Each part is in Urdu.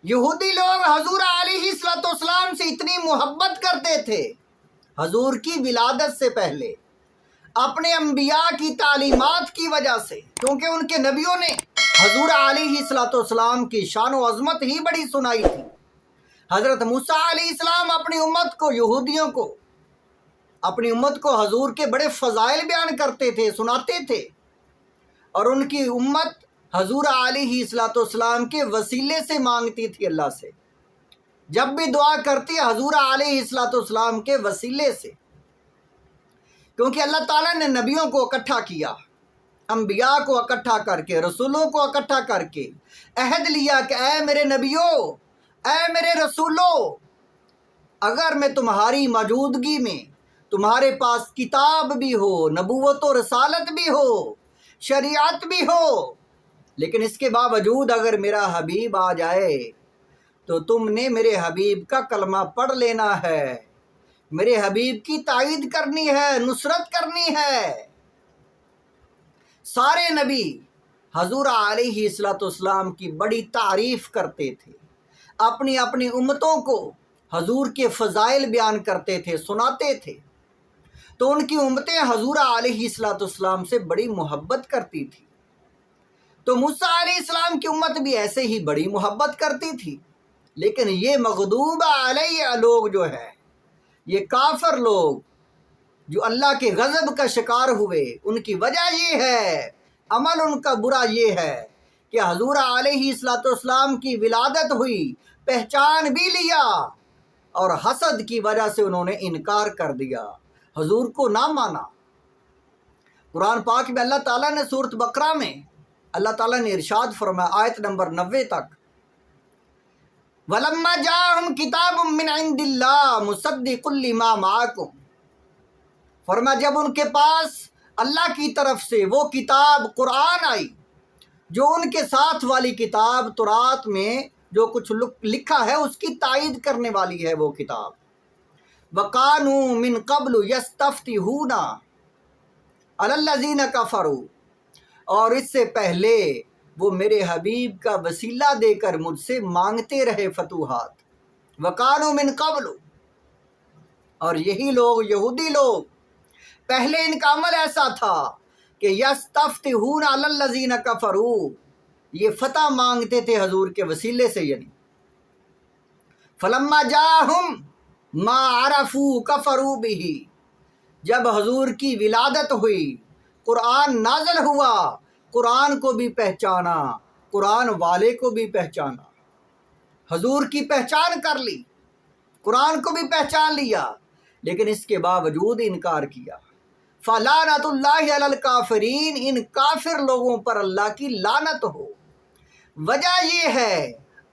یہودی لوگ حضور علیہ السلام سے اتنی محبت کرتے تھے حضور کی ولادت سے پہلے، اپنے انبیاء کی تعلیمات کی وجہ سے، کیونکہ ان کے نبیوں نے حضور علیہ السلام کی شان و عظمت ہی بڑی سنائی تھی۔ حضرت موسیٰ علیہ السلام اپنی امت کو حضور کے بڑے فضائل بیان کرتے تھے، سناتے تھے، اور ان کی امت حضور علیہ السلام کے وسیلے سے مانگتی تھی اللہ سے، جب بھی دعا کرتی حضور علیہ السلام کے وسیلے سے، کیونکہ اللہ تعالیٰ نے نبیوں کو اکٹھا کیا، انبیاء کو اکٹھا کر کے، رسولوں کو اکٹھا کر کے عہد لیا کہ اے میرے نبیوں، اے میرے رسولوں، اگر میں تمہاری موجودگی میں تمہارے پاس کتاب بھی ہو، نبوت و رسالت بھی ہو، شریعت بھی ہو، لیکن اس کے باوجود اگر میرا حبیب آ جائے تو تم نے میرے حبیب کا کلمہ پڑھ لینا ہے، میرے حبیب کی تائید کرنی ہے، نصرت کرنی ہے۔ سارے نبی حضور علیہ السلام کی بڑی تعریف کرتے تھے، اپنی اپنی امتوں کو حضور کے فضائل بیان کرتے تھے، سناتے تھے، تو ان کی امتیں حضور علیہ السلام سے بڑی محبت کرتی تھی۔ تو موسیٰ علیہ السلام کی امت بھی ایسے ہی بڑی محبت کرتی تھی، لیکن یہ مغضوب علیہ لوگ جو ہے، یہ کافر لوگ جو اللہ کے غضب کا شکار ہوئے، ان کی وجہ یہ ہے، عمل ان کا برا یہ ہے کہ حضور علیہ السلام کی ولادت ہوئی، پہچان بھی لیا، اور حسد کی وجہ سے انہوں نے انکار کر دیا، حضور کو نہ مانا۔ قرآن پاک میں اللہ تعالیٰ نے سورۃ بقرہ میں اللہ تعالیٰ نے ارشاد فرمایا، آیت نمبر 90 تک، وَلَمَّا جَاءَهُمْ كِتَابٌ مِّنْ عِندِ اللَّهِ مُصَدِّقٌ لِّمَا مَعَكُمْ، فرمایا جب ان کے پاس اللہ کی طرف سے وہ کتاب قرآن آئی، جو ان کے ساتھ والی کتاب تورات میں جو کچھ لکھا ہے اس کی تائید کرنے والی ہے وہ کتاب، وَقَانُوا مِن قَبْلُ يَسْتَفْتِحُونَ عَلَى الَّذِينَ كَفَرُوا، اور اس سے پہلے وہ میرے حبیب کا وسیلہ دے کر مجھ سے مانگتے رہے فتوحات، وَقَانُوا مِن قَبْلُ، اور یہی لوگ، یہودی لوگ، پہلے ان کا عمل ایسا تھا کہ یستفتحون علی الذین کفروا، یہ فتح مانگتے تھے حضور کے وسیلے سے، یعنی فلما جاءہم ما عرفوا کفروا بہ، جب حضور کی ولادت ہوئی، قرآن نازل ہوا، قرآن کو بھی پہچانا، قرآن والے کو بھی پہچانا، حضور کی پہچان کر لی، قرآن کو بھی پہچان لیا، لیکن اس کے باوجود انکار کیا۔ فَلَعْنَةُ اللَّهِ عَلَى الْكَافِرِينَ، ان کافر لوگوں پر اللہ کی لعنت ہو۔ وجہ یہ ہے،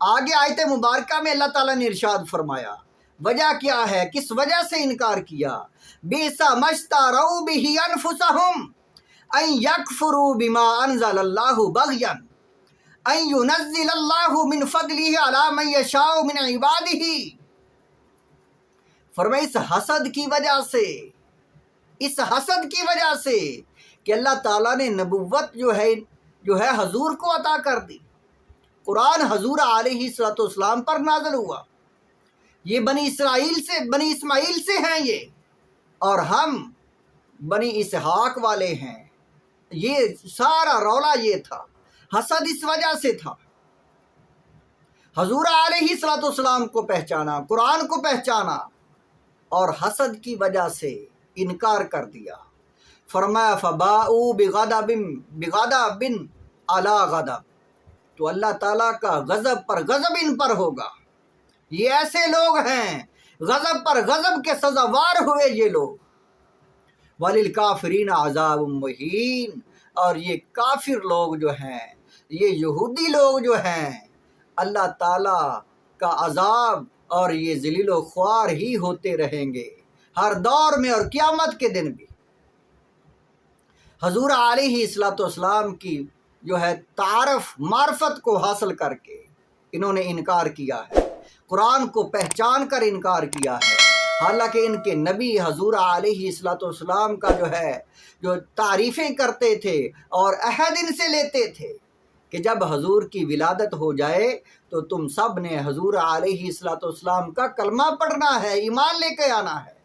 آگے آیت مبارکہ میں اللہ تعالیٰ نے ارشاد فرمایا، وجہ کیا ہے، کس وجہ سے انکار کیا، بِئْسَ مَا اشْتَرَوْا بِهِ أَنفُسَهُمْ أَن يَكْفُرُوا بِمَا أَنزَلَ اللَّهُ بَغْيًا أَن يُنَزِّلَ اللَّهُ مِن فَضْلِهِ عَلَى مَن يَشَاءُ مِنْ عِبَادِهِ، فرمایا اس حسد کی وجہ سے، اس حسد کی وجہ سے کہ اللہ تعالیٰ نے نبوت جو ہے حضور کو عطا کر دی، قرآن حضور علیہ السلام پر نازل ہوا، یہ بنی اسماعیل سے ہیں یہ، اور ہم بنی اسحاق والے ہیں، یہ سارا رولا یہ تھا، حسد اس وجہ سے تھا۔ حضور علیہ السلام کو پہچانا، قرآن کو پہچانا، اور حسد کی وجہ سے انکار کر دیا۔ فرمایا فَبَاءُوا بِغَضَبٍ عَلَىٰ غَضَبٍ، تو اللہ تعالیٰ کا غضب پر غضب ان پر ہوگا۔ یہ ایسے لوگ ہیں، غضب پر غضب کے سزاوار ہوئے یہ لوگ۔ وَلِلْكَافِرِينَ عَذَابٌ مُّهِينٌ، اور یہ کافر لوگ جو ہیں، یہ یہودی لوگ جو ہیں، اللہ تعالیٰ کا عذاب اور یہ ذلیل و خوار ہی ہوتے رہیں گے ہر دور میں اور قیامت کے دن بھی۔ حضور علیہ السلام کی جو ہے تعارف، معرفت کو حاصل کر کے انہوں نے انکار کیا ہے، قرآن کو پہچان کر انکار کیا ہے، حالانکہ ان کے نبی حضور علیہ السلام کا جو تعریفیں کرتے تھے اور عہد ان سے لیتے تھے، کہ جب حضور کی ولادت ہو جائے تو تم سب نے حضور علیہ الصلوۃ والسلام کا کلمہ پڑھنا ہے، ایمان لے کے آنا ہے۔